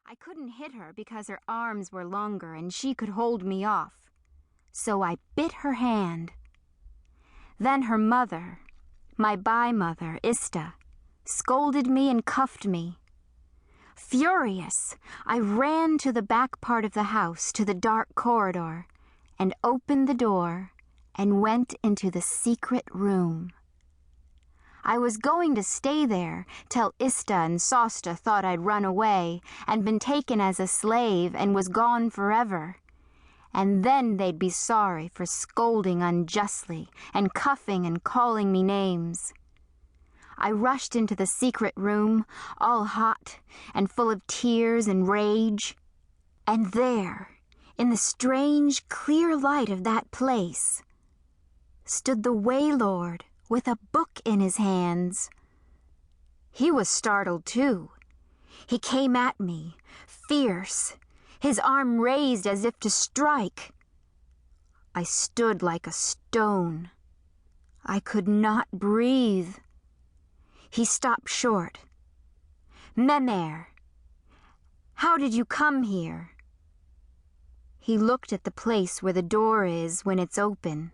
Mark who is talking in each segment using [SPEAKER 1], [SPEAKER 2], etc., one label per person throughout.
[SPEAKER 1] I couldn't hit her because her arms were longer and she could hold me off. So I bit her hand. Then her mother, my by-mother, Ista, scolded me and cuffed me. Furious, I ran to the back part of the house, to the dark corridor, and opened the door and went into the secret room. I was going to stay there till Ista and Sosta thought I'd run away and been taken as a slave and was gone forever. And then they'd be sorry for scolding unjustly and cuffing and calling me names. I rushed into the secret room, all hot and full of tears and rage. And there, in the strange, clear light of that place, stood the Waylord with a book in his hands. He was startled too. He came at me, fierce, his arm raised as if to strike. I stood like a stone. I could not breathe. He stopped short. "Memer, how did you come here?" He looked at the place where the door is when it's open.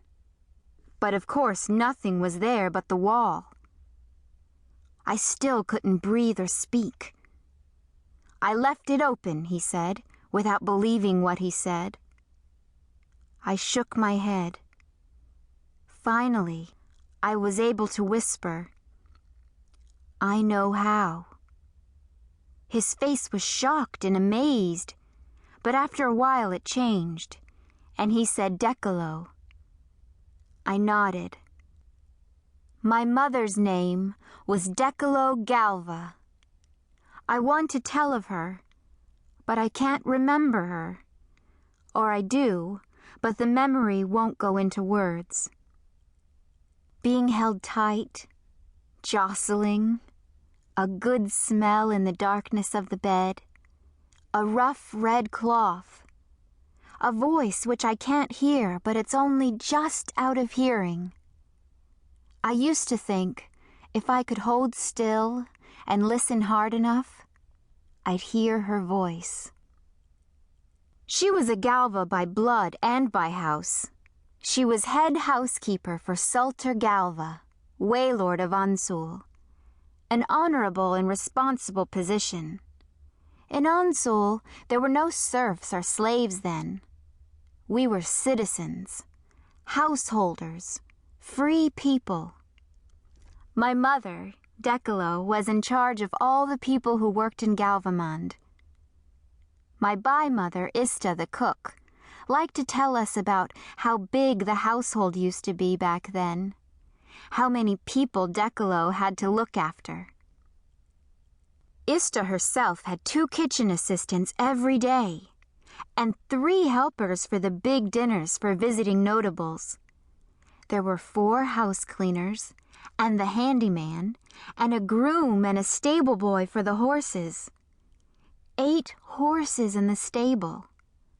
[SPEAKER 1] But of course nothing was there but the wall. I still couldn't breathe or speak. "I left it open," he said, without believing what he said. I shook my head. Finally, I was able to whisper, "I know how." His face was shocked and amazed, but after a while it changed, and he said Decalo. I nodded. My mother's name was Decalo Galva. I want to tell of her, but I can't remember her. Or I do, but the memory won't go into words. Being held tight, jostling, a good smell in the darkness of the bed, a rough red cloth, a voice which I can't hear, but it's only just out of hearing. I used to think if I could hold still and listen hard enough, I'd hear her voice. She was a Galva by blood and by house. She was head housekeeper for Sultan Galva, Waylord of Ansul, an honorable and responsible position. In Ansul, there were no serfs or slaves then. We were citizens, householders, free people. My mother, Decalo, was in charge of all the people who worked in Galvamond. My by-mother, Ista the cook, liked to tell us about how big the household used to be back then, how many people Decalo had to look after. Ista herself had 2 kitchen assistants every day, and 3 helpers for the big dinners for visiting notables. There were 4 house cleaners, and the handyman, and a groom and a stable boy for the horses. 8 horses in the stable,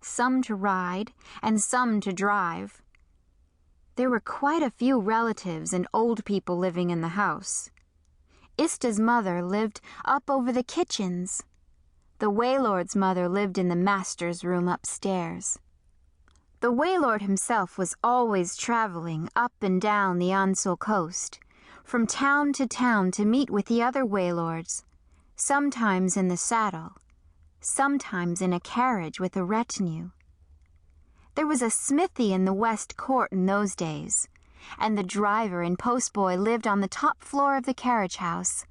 [SPEAKER 1] some to ride and some to drive. There were quite a few relatives and old people living in the house. Ista's mother lived up over the kitchens. The Waylord's mother lived in the master's room upstairs. The Waylord himself was always traveling up and down the Ansul coast, from town to town to meet with the other Waylords, sometimes in the saddle, sometimes in a carriage with a retinue. There was a smithy in the West Court in those days, and the driver and postboy lived on the top floor of the carriage house,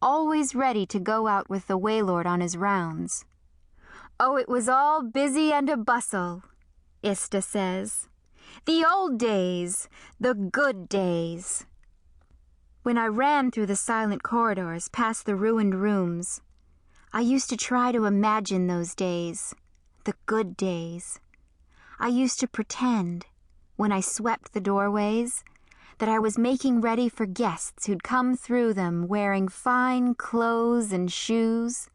[SPEAKER 1] always ready to go out with the Waylord on his rounds. Oh, it was all busy and a bustle, Ista says. The old days, the good days. When I ran through the silent corridors past the ruined rooms, I used to try to imagine those days, the good days. I used to pretend, when I swept the doorways, that I was making ready for guests who'd come through them wearing fine clothes and shoes.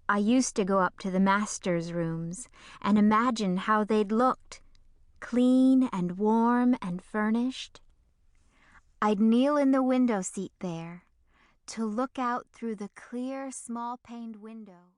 [SPEAKER 1] I used to go up to the master's rooms and imagine how they'd looked, clean and warm and furnished. I'd kneel in the window seat there to look out through the clear, small-paned window